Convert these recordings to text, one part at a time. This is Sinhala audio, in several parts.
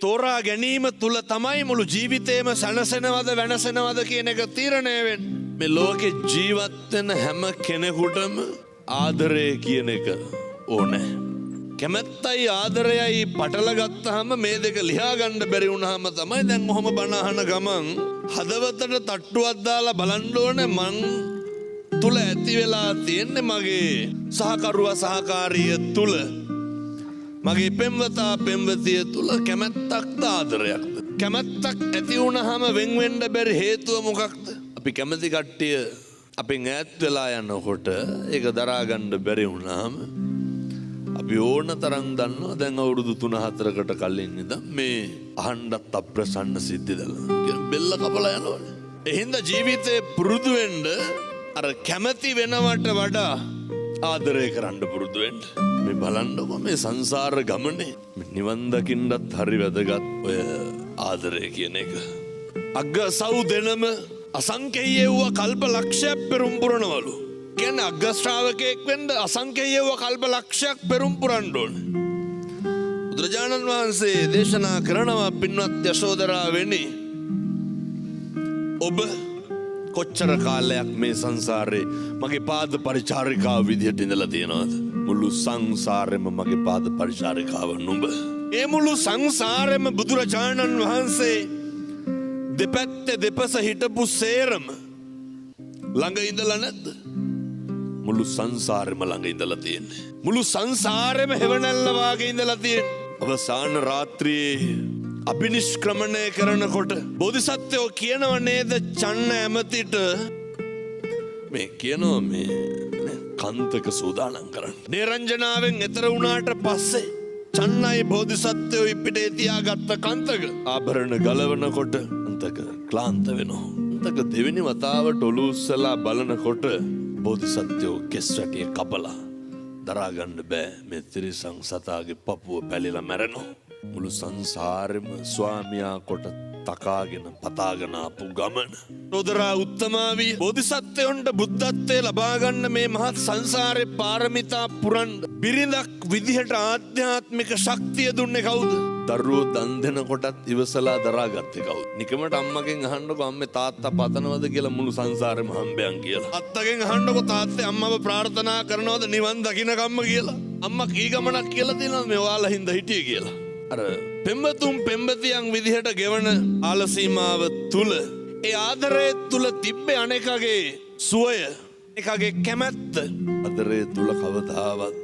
තෝරා ගැනීම තුල තමයි මුළු ජීවිතේම සැනසෙනවද වෙනසෙනවද කියන එක තීරණය වෙන්නේ. මේ ලෝකේ ජීවත් වෙන හැම කෙනෙකුටම ආදරය කියන එක ඕනේ. කැමැත්තයි ආදරයයි පටල ගත්තාම මේ දෙක ලියා ගන්න බැරි වුණාම තමයි දැන් ඔහොම බණ අහන ගමන් හදවතට තට්ටුවක් දාලා බලන්න ඕනේ මං තුල ඇති වෙලා තියෙන්නේ මගේ සහකරුවා සහකාරිය තුල මගේ පෙම්වතා පෙම්වතිය තුල කැමැත්තක්ද ආදරයක්ද? කැමැත්තක් ඇති වුණාම වෙන් වෙන්න බැරි හේතුව මොකක්ද? අපි කැමැති කට්ටිය අපෙන් ඈත් වෙලා යනකොට ඒක දරා ගන්න බැරි වුණාම අපි ඕන තරම් දන්නවා දැන් අවුරුදු 3-4කට කලින් ඉඳන් මේ අහන්නත් අප්‍රසන්න සිද්ධිදල කියන බෙල්ල කපලා යනවනේ. එහෙනම් ජීවිතේ පුරුදු වෙන්න අර කැමැති වෙනවට වඩා ආදරය කරන්න පුරුදු වෙන්න. මේ බලන්නකො මේ සංසාර ගමනේ නිවන් දකින්නත් හරි වැදගත් ඔය ආදරය කියන එක. අග්ග සව් දෙනම අසංකේය වූ කල්ප ලක්ෂයක් පෙරම් පුරනවලු. කියන්නේ අග්ග ශ්‍රාවකයෙක් වෙන්න අසංකේය වූ කල්ප ලක්ෂයක් පෙරම් පුරන්න ඕනේ. බුදුරජාණන් වහන්සේ දේශනා කරනවා පින්වත් යශෝදරාවෙනි ඔබ කොච්චර කාලයක් මේ සංසාරේ මගේ පාද පරිචාරිකාව විදිහට ඉඳලා තියෙනවද? මුළු සංසාරෙම මගේ පාද පරිචාරිකාව නුඹ. ඒ මුළු සංසාරෙම බුදුරජාණන් වහන්සේ දෙපැත්තේ දෙපස හිටපු සේරම ළඟ ඉඳලා නැද්ද? මුළු සංසාරෙම ළඟ ඉඳලා තියෙන්නේ. මුළු සංසාරෙම හෙවණැල්ල වාගේ ඉඳලා තියෙන්නේ. අවසාන රාත්‍රියේ අභිනිෂ්ක්‍රමණය කරනකොට බෝධිසත්වයෝ කියනව නේද චන්න ඇමතිට මේ කියනවා මේ කන්තක සූදානම් කරන්න. නිරංජනාවෙන් එතර වුණාට පස්සේ චන්නයි බෝධිසත්වයෝ ඉපිටේ තියාගත්ත කන්තක ආභරණ ගලවනකොට අන්තක ක්ලාන්ත වෙනවා. අන්තක දෙවෙනි වතාවට ඔලුව උස්සලා බලනකොට බෝධිසත්වයෝ කෙස් වැටිය කපලා දරා ගන්න බෑ මේ තිරිසං සතාගේ පපුව පැලිලා මැරෙනවා. මුළු සංසාරෙම ස්වාමියා කොට තකාගෙන පතාගෙන ආපු ගමන. සෝදරා උත්තමාවිය බෝධිසත්වයන්ට බුද්ධත්වයේ ලබා ගන්න මේ මහත් සංසාරේ පාරමිතා පුරන්න බිරිඳක් විදිහට ආධ්‍යාත්මික ශක්තිය දුන්නේ කවුද? දරුවෝ දන් දෙනකොටත් ඉවසලා දරාගත්තේ කවුද? නිකමට අම්මගෙන් අහන්නකො අම්මේ තාත්තා පතනවද කියලා මුළු සංසාරෙම හම්බයන් කියලා. අත්තගෙන් අහන්නකො තාත්තේ අම්මව ප්‍රාර්ථනා කරනවද නිවන් දකින්නකම්ම කියලා. අම්මා කී ගමනක් කියලා දෙනවා මේ ඔයාලා හින්දා හිටියේ කියලා. අර පෙම්වතුන් පෙම්වතියන් විදිහට ගෙවන ආලසීමාව තුල ඒ ආදරය තුල තිබ්බේ අනේකගේ සුවය එකගේ කැමැත්ත. ආදරය තුල කවදාවත්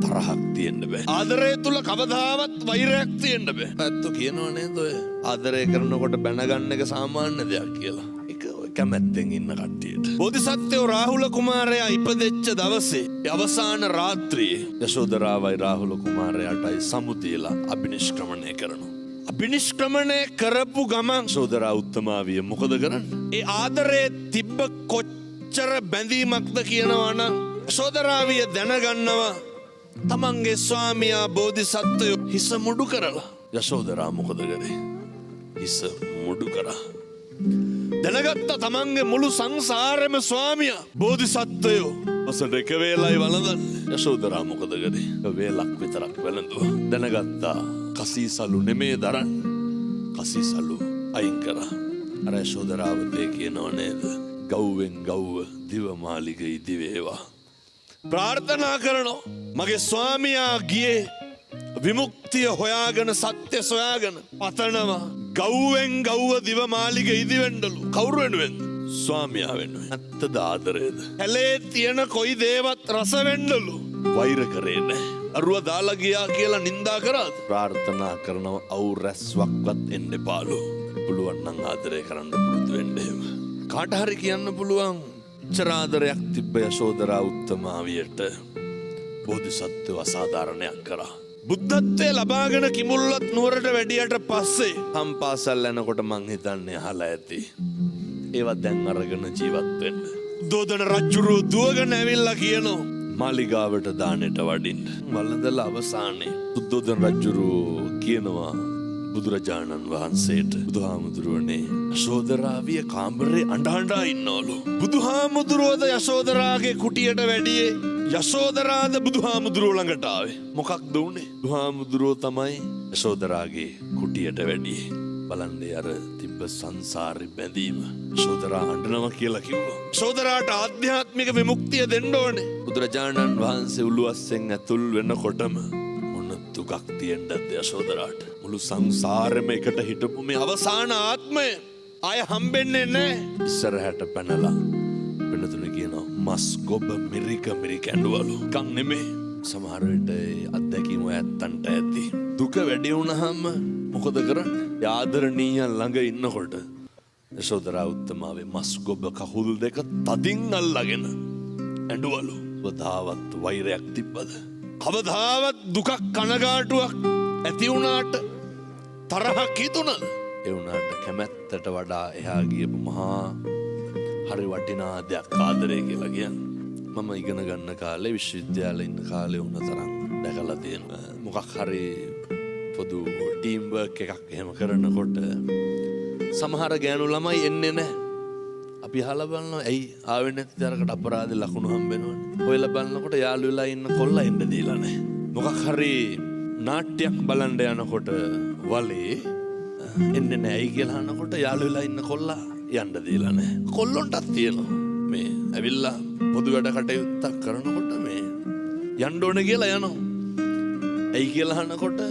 තරහක් තියෙන්න බෑ. ආදරය තුල කවදාවත් වෛරයක් තියෙන්න බෑ. ඇත්ත කියනව නේද ඔය ආදරය කරනකොට බැනගන්න එක සාමාන්‍ය දෙයක් කියලා. ඒක ඔය කැමැත්තෙන් ඉන්න කට්ටියට. බෝධිසත්වෝ රාහුල කුමාරයා ඉපදෙච්ච දවසේ අවසාන රාත්‍රියේ යශෝදරාවයි රාහුල කුමාරයාටයි සමුතියලා අභිනිෂ්ක්‍රමණය කරනවා. අභිනිෂ්ක්‍රමණය කරපු ගමන් යශෝදරා උත්තමාවිය මොකද කරන්නේ? ඒ ආදරයේ තිබ්බ කොච්චර බැඳීමක්ද කියනවා නම් යශෝදරාවිය දැනගන්නවා තමන්ගේ ස්වාමියා බෝධිසත්වයෝ හිස මුඩු කරලා. යශෝදරා මොකද කරේ? හිස මුඩු කරා. දැනගත්ත තමන්ගේ මුළු සංසාරෙම ස්වාමියා බෝධිසත්වයෝ ඔසට එක වේලයි වළඳන්නේ. යශෝදරා මොකද කරේ? වේලක් විතරක් වැළඳුවා. දැනගත්තා කසීසලු නෙමේ දරන්න. කසීසලු අයින් කරා. අර යශෝදරාවතේ කියනව නේද? ගව්වෙන් ගව්ව දිවමාලිග ඉදිවේවා. ප්‍රාර්ථනා කරනවා මගේ ස්වාමියා ගියේ විමුක්තිය හොයාගෙන සත්‍ය සොයාගෙන පතනවා ගව්වෙන් ගව්ව දිවමාලිග ඉදිවෙන්නලු. කවුරු වෙනුවෙන්ද? ස්වාමියා වෙනුවෙන්. ඇත්තද ආදරේද? ඇලේ තියෙන කොයි දේවත් රස වෙන්නලු. වෛර කරේ නැහැ. අරුව දාලා ගියා කියලා නින්දා කරාද? ප්‍රාර්ථනා කරනවා අවු රැස්වක්වත් එන්න එපාලු. පුළුවන් නම් ආදරය කරන්න පුරුදු වෙන්න එහෙම. කාට හරි කියන්න පුළුවන් චරාදරයක් තිබ්බ යශෝදරා උත්තමාවියට බෝධිසත්ව අසාධාරණයක් කරා. බුද්ධත්වයේ ලබාගෙන කිමුල්වත් නුවරට වැඩියට පස්සේ හම්පාසල් යනකොට මං හිතන්නේ අහලා ඇති. ඒවත් දැන් අරගෙන ජීවත් වෙන්න. දෝදන රජුරෝ දුවගෙන ඇවිල්ලා කියනවා මාලිගාවට දානෙට වඩින්න. වළඳලා අවසානයේ සුද්ධෝදන රජුරෝ කියනවා බුදුරජාණන් වහන්සේට බුදුහාමුදුරුවනේ යශෝදරාවිය කාමරේ අඬ ඉන්නවලු. බුදුහාමුදුරුවෝද යශෝදරාගේ කුටියට වැඩියේ යශෝදරාද බුදුහාමුදුරුවෝ ළඟට ආවේ. මොකක්ද උනේ? බුදුහාමුදුරුවෝ තමයි යශෝදරාගේ කුටියට වැඩි. බලන්නේ අර තිබ්බ සංසාරේ බැඳීම. යශෝදරා අඬනවා කියලා කිව්වා. යශෝදරාට ආධ්‍යාත්මික විමුක්තිය දෙන්න ඕනේ. බුදුරජාණන් වහන්සේ උළුවස්සෙන් ඇතුල් වෙනකොටම මොන දුකක් තියෙන්නද යශෝදරාට. මුළු සංසාරෙම එකට හිටපු මේ අවසාන ආත්මය ආය හම්බෙන්නේ නැහැ. ඉස්සරහට පැනලා වෙනතුනේ කියනවා මස් ගොබ මිරික ඇඬවලු. කන් නෙමෙයි. සමහර විට අත්දැකීම ඇත්තන්ට ඇති. දුක වැඩි වුණාම මොකද කරන්නේ? ආදරණීයන් ළඟ ඉන්නකොට යශෝදරා උත්තමාවේ මස් ගොබ කහුල් දෙක තදින් අල්ලගෙන ඇඬවලු. කවදාවත් වෛරයක් තිබ්බද? කවදාවත් දුකක් කනගාටුවක් ඇති වුණාට තරහක් හිතුණද? ඒ වුණාට කැමැත්තට වඩා එහා ගියපු මහා හරි වටිනා දෙයක් ආදරය කියලා කියන්නේ. මම ඉගෙන ගන්න කාලේ විශ්වවිද්‍යාලේ ඉන්න කාලේ වුණ තරම් දැකලා තියෙනවා. මොකක් හරි පොදු ටීම් වර්ක් එකක් එහෙම කරනකොට සමහර ගෑනු ළමයි එන්නේ නැහැ. අපි අහලා බලනවා ඇයි ආවෙ නැති තරකට අපරාධ ලකුණු හම්බෙනවනේ. ඔයලා බලනකොට යාළු වෙලා ඉන්න කොල්ලා එන්න දීලා නැහැ. මොකක් හරි නාට්‍යයක් බලන්න යනකොට වලේ එන්නේ නැහැ කියලා අහනකොට යාළු වෙලා ඉන්න කොල්ලා යන්න දීලා නැහැ. කොල්ලොන්ටත් තියෙනවා මේ ඇවිල්ලා පොදු වැඩ කටයුත්තක් කරනකොට මේ යන්න ඕන කියලා යනවා. ඇයි කියලා අහනකොට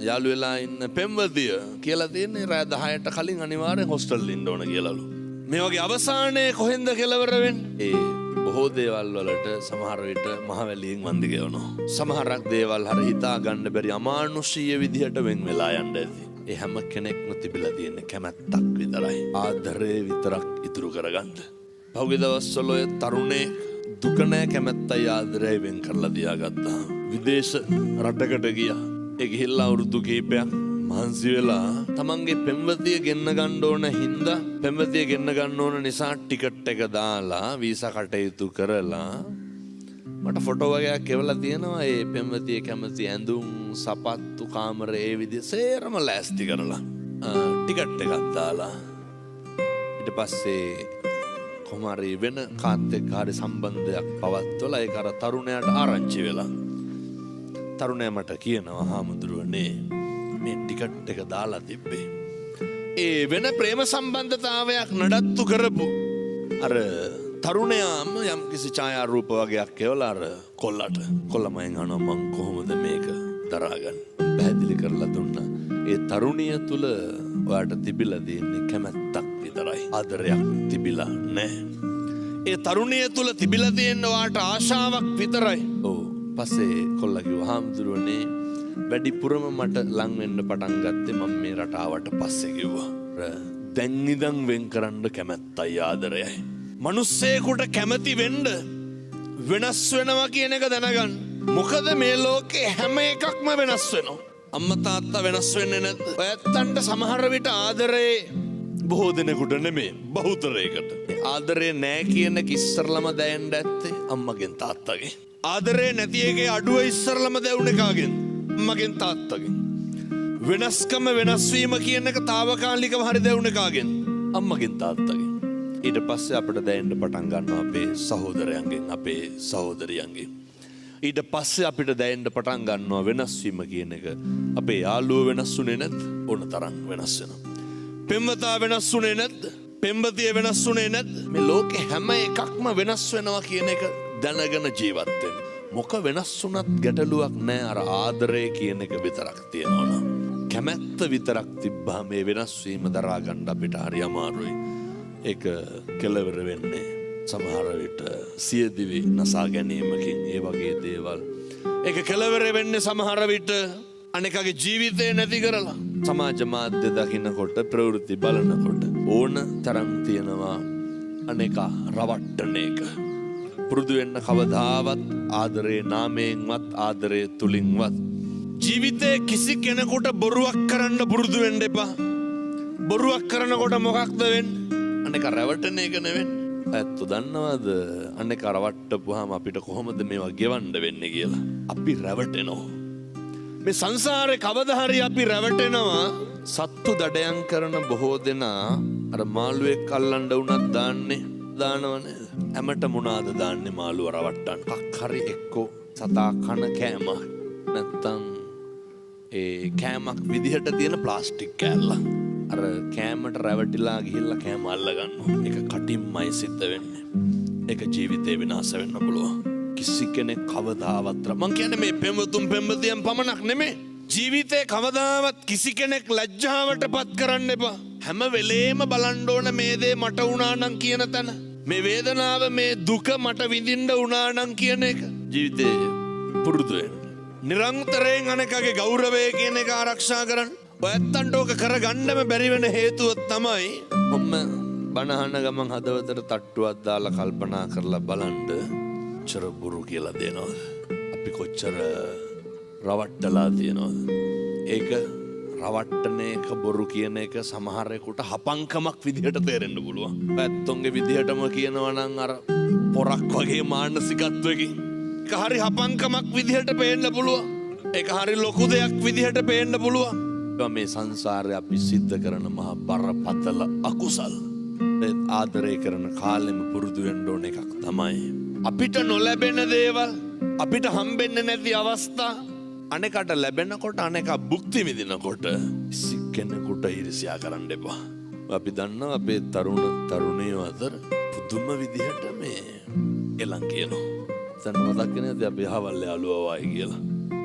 යාළු වෙලා ඉන්න පෙම්වතිය කියලා තියෙන්නේ රෑ 10ට කලින් අනිවාර්යෙන් හොස්ටල් ඉන්න ඕන කියලාලු. මේ වගේ අවසානයේ කොහෙන්ද කෙලවර වෙන්නේ? ඒ බොහෝ දේවල් වලට සමහර විට මහවැලියෙන් වන්දි ගෙවනවා. සමහරක් දේවල් හරි හිතා ගන්න බැරි අමානුෂීය විදිහට වෙන් වෙලා යන්න ඇති. ඒ හැම කෙනෙක්ම තිබිලා තියෙන කැමැත්තක් විතරයි. ආදරේ විතරක් ඉතුරු කරගන්න. පහුගිය දවස්වල ඔය තරුණේ දුක නැ කැමැත්තයි ආදරේ වෙන් කරලා තියාගත්තා. විදේශ රටකට ගියා. ඒ ගිහිල්ලා අවුරුදු කිහිපයක් මහන්සි වෙලා තමන්ගේ පෙම්වතිය ගෙන්න ගන්න ඕන හින්දා පෙම්වතිය ගෙන්න ගන්න ඕන නිසා ටිකට් එක දාලා වීසා කටයුතු කරලා මට ෆොටෝ වගේක් එවලා තියෙනවා. ඒ පෙම්වතිය කැමති ඇඳුම් සපත්තු කාමරේ ඒ විදිහ සේරම ලෑස්ති කරලා ටිකට් එකක් දාලා ඊට පස්සේ කොහොමරි වෙන කාත් එක්ක හරි සම්බන්ධයක් පවත්වලා ඒක අර තරුණයාට ආරංචි වෙලා තරුණයා මට කියනවා හාමුදුරුවනේ මේ ටිකට් එක දාලා තිබ්බේ ඒ වෙන ප්‍රේම සම්බන්ධතාවයක් නඩත්තු කරපු අර තරුණයාම යම් කිසි ඡායාරූප වගේක් එවලා අර කොල්ලමෙන් අහනවා මං කොහොමද මේක දරාගන්නේ පැහැදිලි කරලා දුන්නා. ඒ තරුණිය තුල ඔයාට තිබිලා තියෙන්නේ කැමැත්තක් විතරයි. ආදරයක් තිබිලා නැහැ. ඒ තරුණිය තුල තිබිලා තියෙන ඔයාට ආශාවක් විතරයි. ඔව්. පස්සේ කොල්ලා කිව්වා හාමුදුරුවනේ වැඩිපුරම මට ලං වෙන්න පටන් ගත්තේ මම මේ රටාවට පස්සේ කිව්වා. දැන් ඉඳන් වෙන් කරන්න කැමැත්තයි ආදරයයි. මිනිස්සෙකුට කැමති වෙන්න වෙනස් වෙනවා කියන එක දැනගන්න. මොකද මේ ලෝකේ හැම එකක්ම වෙනස් වෙනවා. අම්මා තාත්තා වෙනස් වෙන්නේ නැද්ද? ඔයත්තන්ට සමහර විට ආදරේ බොහෝ දෙනෙකුට නෙමෙයි බහුතරයකට. ආදරේ නැහැ කියන එක ඉස්සරලම දැනෙන්න ඇත්තේ අම්මගෙන් තාත්තගෙන්. ආදරේ නැති එකේ අඩුව ඉස්සරලම දැවුනේ කාගෙන්? අම්මගෙන් තාත්තගෙන්. වෙනස්කම වෙනස්වීම කියන එක తాවකාලිකව හරි දැවුනේ කාගෙන්? අම්මගෙන් තාත්තගෙන්. ඊට පස්සේ අපිට දැනෙන්න පටන් ගන්නවා අපේ සහෝදරයන්ගෙන් අපේ සහෝදරියන්ගෙන්. ඊට පස්සේ අපිට දැනෙන්න පටන් ගන්නවා වෙනස් වීම කියන එක අපේ යාළුවෝ වෙනස් වුණේ නැද්ද? ඕන තරම් වෙනස් වෙනවා. පෙම්වතා වෙනස් වුණේ නැද්ද? පෙම්වතිය වෙනස් වුණේ නැද්ද? මේ ලෝකේ හැම එකක්ම වෙනස් වෙනවා කියන එක දැනගෙන ජීවත් වෙන්න. මොක වෙනස් වුණත් ගැටලුවක් නැහැ. අර ආදරය කියන එක විතරක් තියෙනවා නම්. කැමැත්ත විතරක් තිබ්බා මේ වෙනස් වීම දරා ගන්න අපිට හරි අමාරුයි. ඒක කෙලවර වෙන්නේ සමහර විට සියදිවි නසා ගැනීමකින් ඒ වගේ දේවල්. ඒක කෙලවර වෙන්නේ සමහර විට අනෙකගේ ජීවිතේ නැති කරලා. සමාජ මාධ්‍ය දකින්නකොට ප්‍රවෘත්ති බලනකොට ඕන තරම් තියෙනවා අනෙකා රවට්ටන එක. පුරුදු වෙන්න කවදාවත් ආදරේ නාමයෙන්වත් ආදරේ තුලින්වත් ජීවිතේ කිසි කෙනෙකුට බොරුවක් කරන්න පුරුදු වෙන්න එපා. බොරුවක් කරනකොට මොකක්ද වෙන්නේ? අනෙක රැවටන එක නෙවෙයි. ඇත්ත දන්නවද අනෙක රවට්ටපුවාම අපිට කොහොමද මේවා ගෙවන්න වෙන්නේ කියලා? අපි රැවටෙනවා. මේ සංසාරේ කවදා හරි අපි රැවටෙනවා. සත්තු දඩයන් කරන බොහෝ දෙනා අර මාළුවෙක් අල්ලන්න උනත් දානවනේ. හැමත මොනවාද දාන්නේ මාළුව රවට්ටන්න? කක් හරි එක්කෝ සතා කන කෑම නැත්තම් ඒ කෑමක් විදිහට තියෙන ප්ලාස්ටික් කෑල්ල. අර කෑමට රැවටිලා ගිහිල්ලා කෑම අල්ලගන්නවා. ඒක කටින්මයි සිද්ධ වෙන්නේ. ඒක ජීවිතේ විනාශ වෙන්න පුළුවන්. කිසි කෙනෙක් කවදාවත් මං කියන්නේ මේ පෙම්වතුන් පෙම්වතියන් පමණක් නෙමෙයි. ජීවිතේ කවදාවත් කිසි කෙනෙක් ලැජ්ජාවට පත් කරන්න එපා. හැම වෙලේම බලන්න ඕන මේ දේ මට වුණා නම් කියන තැන. මේ වේදනාව මේ දුක මට විඳින්න වුණා නම් කියන එක. ජීවිතේ පුරුදු වෙන්න. නිරන්තරයෙන් අනෙකගේ ගෞරවය කියන එක ආරක්ෂා කරන්න. ඔයත්තන්ට ඕක කරගන්නම බැරි වෙන හේතුව තමයි මම බණහන ගමන් හදවතට තට්ටුවක් දාලා කල්පනා කරලා බලන්න කොච්චර බොරු කියලා දෙනවද? අපි කොච්චර රවට්ටලා තියෙනවද? ඒක රවට්ටන එක බොරු කියන එක සමහරෙකුට හපංකමක් විදිහට තේරෙන්න පුළුවන්. පැත්තොන්ගේ විදිහටම කියනවා නම් අර පොරක් වගේ මානසිකත්වයකින් ඒක හරි හපංකමක් විදිහට පේන්න පුළුවන්. ඒක හරි ලොකු දෙයක් විදිහට පේන්න පුළුවන්. මේ සංසාරේ අපි සිද්ධ කරන මහා බරපතල අකුසල්. ඒ ආදරය කරන කාලෙම පුරුදු වෙන්න ඕන එකක් තමයි අපිට නොලැබෙන දේවල්, අපිට හම්බෙන්නේ නැති අවස්ථා අනෙකට ලැබෙනකොට අනෙක භුක්ති විඳිනකොට කිසි කෙනෙකුට ඊර්ෂ්‍යා කරන්න එපා. අපි දන්නවා අපේ තරුණයෝ අතර පුදුම විදිහට මේ එලං කියනවා. දැන් මතක් වෙනද අපි අහවල් යාළුවා වයි කියලා.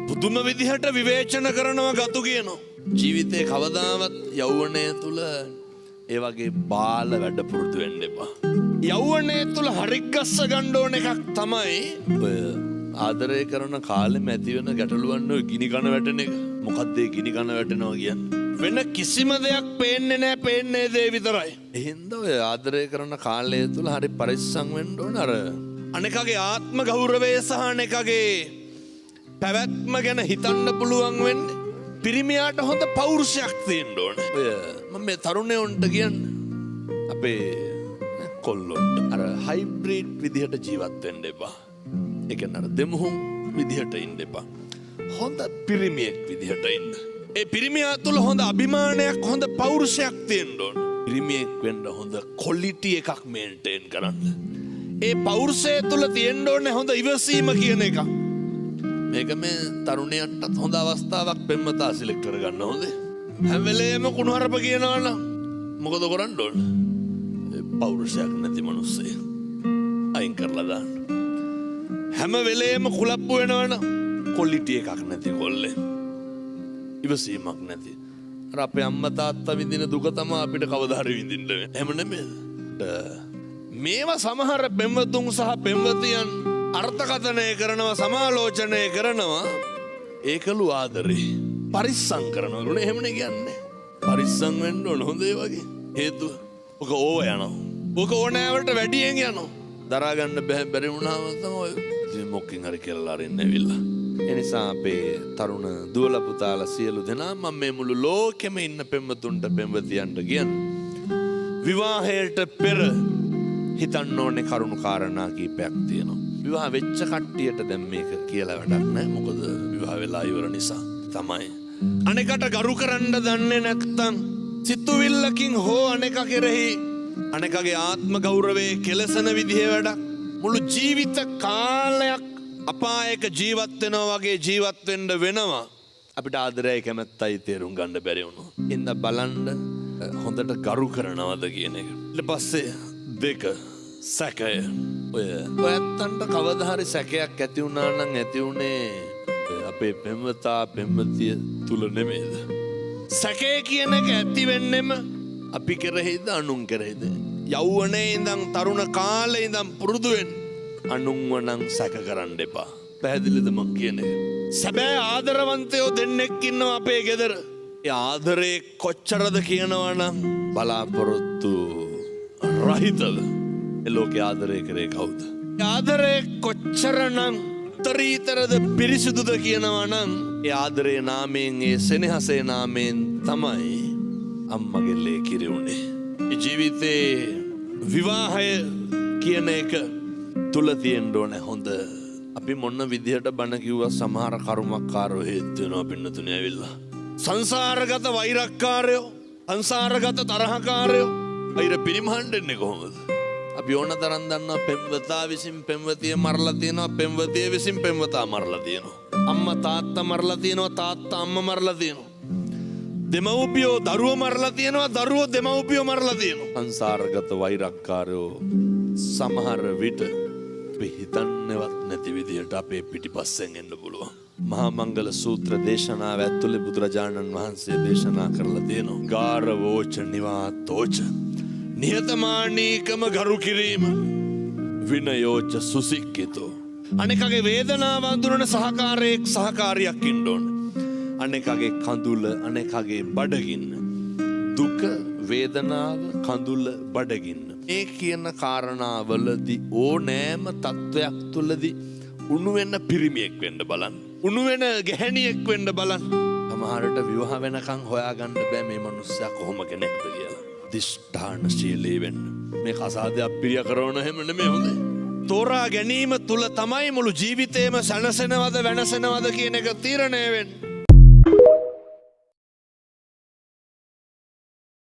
පුදුම විදිහට විවේචන කරනවා ගතු කියනවා. ජීවිතේ කවදාවත් යෞවනය තුල ඒ වගේ බාල වැඩ පුරුදු වෙන්න එපා. යෞවනය තුල හරිගස්ස ගන්න ඕන එකක් තමයි ඔය ආදරය කරන කාලෙම ඇති වෙන ගැටලුවන් ඔය ගිනි කන වැටෙන එක. මොකක්ද ඒ ගිනි කන වැටෙනවා කියන්නේ? වෙන කිසිම දෙයක් පේන්නේ නැහැ, පේන්නේ දේ විතරයි. එහෙනම් ඔය ආදරය කරන කාලය තුල හරි පරිස්සම් වෙන්න ඕන. අර අනෙකගේ ආත්ම ගෞරවය සහ අනෙකගේ පැවැත්ම ගැන හිතන්න පුළුවන් වෙන්නේ පිරිමියාට හොඳ පෞරුෂයක් තියෙන්න ඕන. ඔය මම මේ තරුණයන්ට කියන්නේ අපේ කොල්ලොන්ට අර හයිබ්‍රිඩ් විදිහට ජීවත් වෙන්න එපා. ඒ කියන්නේ අර දෙමුහුම් විදිහට ඉන්න එපා. හොඳ පිරිමියෙක් විදිහට ඉන්න. ඒ පිරිමියා තුල හොඳ අභිමානයක්, හොඳ පෞරුෂයක් තියෙන්න ඕන. පිරිමියෙක් වෙන්න හොඳ ක්වොලිටි එකක් මේන්ටේන් කරන්න. ඒ පෞරුෂය තුල තියෙන්න ඕනේ හොඳ ඉවසීම කියන එක. මේක මේ තරුණයන්ටත් හොඳ අවස්ථාවක් පෙම්වතා සිලෙක්ට් කරගන්න හොඳේ. හැම වෙලේම කුණුහරුප කියනවා නම් මොකද කරන්න ඕන? පෞරුෂයක් නැති මිනිස්සෙ අයින් කරලා දාන්න. හැම වෙලේම කුලප්පු වෙනවනම් ක්වොලිටි එකක් නැති කොල්ලේ. ඉවසීමක් නැති. අර අපේ අම්මා තාත්තා විඳින දුක තමයි අපිට කවදා හරි විඳින්න වෙන්නේ. එහෙම නෙමෙයි. මේවා සමහර පෙම්වතුන් සහ පෙම්වතියන් අර්ථකථනය කරනවා, සමාලෝචනය කරනවා. ඒකලු ආදරේ. පරිස්සම් කරනවා. උනේ එහෙමනේ කියන්නේ. පරිස්සම් වෙන්න ඕන හොඳ ඒ වගේ. හේතුව ඔක ඕව යනවා. ඔක ඕනෑවට වැඩියෙන් යනවා. දරා ගන්න බැරි වුණාම තමයි ඉතින් මොකකින් හරි කියලා අරින්න ඇවිල්ලා. ඒ නිසා අපේ තරුණ දුවල පුතාලා සියලු දෙනා මම මේ මුළු ලෝකෙම ඉන්න පෙම්වතුන්ට පෙම්වතියන්ට කියන්නේ විවාහයට පෙර හිතන්න ඕනේ කරුණු කාරණා කීපයක් තියෙනවා. විවාහ වෙච්ච කට්ටියට දැන් මේක කියලා වැඩක් නැහැ. මොකද විවාහ වෙලා ඉවර නිසා තමයි. අනෙකට ගරු කරන්න දන්නේ නැත්නම් සිතුවිල්ලකින් හෝ අනෙක කෙරෙහි අනෙකගේ ආත්ම ගෞරවයේ කෙලසන විදිහේ වැඩක් මුළු ජීවිත කාලයක් අපායක ජීවත් වෙනවා වගේ ජීවත් වෙන්න වෙනවා. අපිට ආදරයයි කැමැත්තයි තේරුම් ගන්න බැරි වුණා. ඉන්න බලන්න හොඳට ගරු කරනවද කියන එක. ඊට පස්සේ දෙක සැකය. ඔයත්තන්ට කවදා හරි සැකයක් ඇති වුණා නම් ඇති උනේ අපේ පෙම්වතා පෙම්වතිය තුල නෙමෙයිද? සැකය කියන එක ඇති වෙන්නෙම අපි කෙරෙහිද අනුන් කෙරෙහිද? යෞවනයේ ඉඳන් තරුණ කාලේ ඉඳන් පුරුදු වෙන්න අනුන්ව නම් සැක කරන්න එපා. පැහැදිලිද මං කියන්නේ? සැබෑ ආදරවන්තයෝ දෙන්නෙක් ඉන්නවා අපේ ගෙදර. ඒ ආදරේ කොච්චරද කියනවා නම් බලාපොරොත්තු රහිතව ඒ ලෝකේ ආදරය කරේ කවුද? ආදරේ කොච්චරනම් උත්තරීතරද පිරිසිදුද කියනවා නම් ඒ ආදරේ නාමයෙන් ඒ සෙනෙහසේ නාමයෙන් තමයි අම්මගේ ලේ කිරි උනේ. ඒ ජීවිතේ විවාහය කියන එක තුල තියෙන්න ඕනේ හොඳ. අපි මොන විදිහට බණ කිව්වා සමහර කර්මකාරෝ හේතු වෙනවා පින්නතුනේ ඇවිල්ලා. සංසාරගත වෛරක්කාරයෝ, සංසාරගත තරහකාරයෝ වෛර පිරිමහන්න කොහොමද? අපි ඕන තරම් දන්නවා පෙම්වතා විසින් පෙම්වතිය මරලා තියෙනවා, පෙම්වතිය විසින් පෙම්වතා මරලා තියෙනවා. අම්මා තාත්තා මරලා තියෙනවා, තාත්තා අම්මා මරලා තියෙනවා. දෙමව්පියෝ දරුවෝ මරලා තියෙනවා, දරුවෝ දෙමව්පියෝ මරලා තියෙනවා. සංසාරගත වෛරක්කාරයෝ සමහර විට අපි හිතන්නවත් නැති විදියට අපේ පිටිපස්සෙන් එන්න පුළුවන්. මහා මංගල සූත්‍ර දේශනාව ඇතුලේ බුදුරජාණන් වහන්සේ දේශනා කරලා තියෙනවා. ගාරවෝච නිවාතෝච, නිහතමානීකම ගරු කිරීම, විනයෝච සුසික්කිතෝ. අනෙකගේ වේදනාව අඳුරන සහකාරයෙක් සහකාරියක් ඉන්න ඕන. අනෙකගේ කඳුල, අනෙකගේ බඩගින්න. දුක, වේදනාව, කඳුල, බඩගින්න. මේ කියන කාරණාවලදී ඕනෑම තත්වයක් තුලදී උණු වෙන පිරිමියෙක් වෙන්න බලන්න. උණු වෙන ගැහැණියෙක් වෙන්න බලන්න. සමහරට විවාහ වෙනකන් හොයාගන්න බෑ මේ මිනිස්සයා කොහොම කෙනෙක්ද කියලා. දිෂ්ඨානශීලී වෙන්න. මේ කසාදයක් පිරිය කරන හැම නෙමෙයි හොඳේ. තෝරා ගැනීම තුල තමයි මුළු ජීවිතේම සැනසෙනවද වෙනසෙනවද කියන එක තීරණය වෙන්නේ.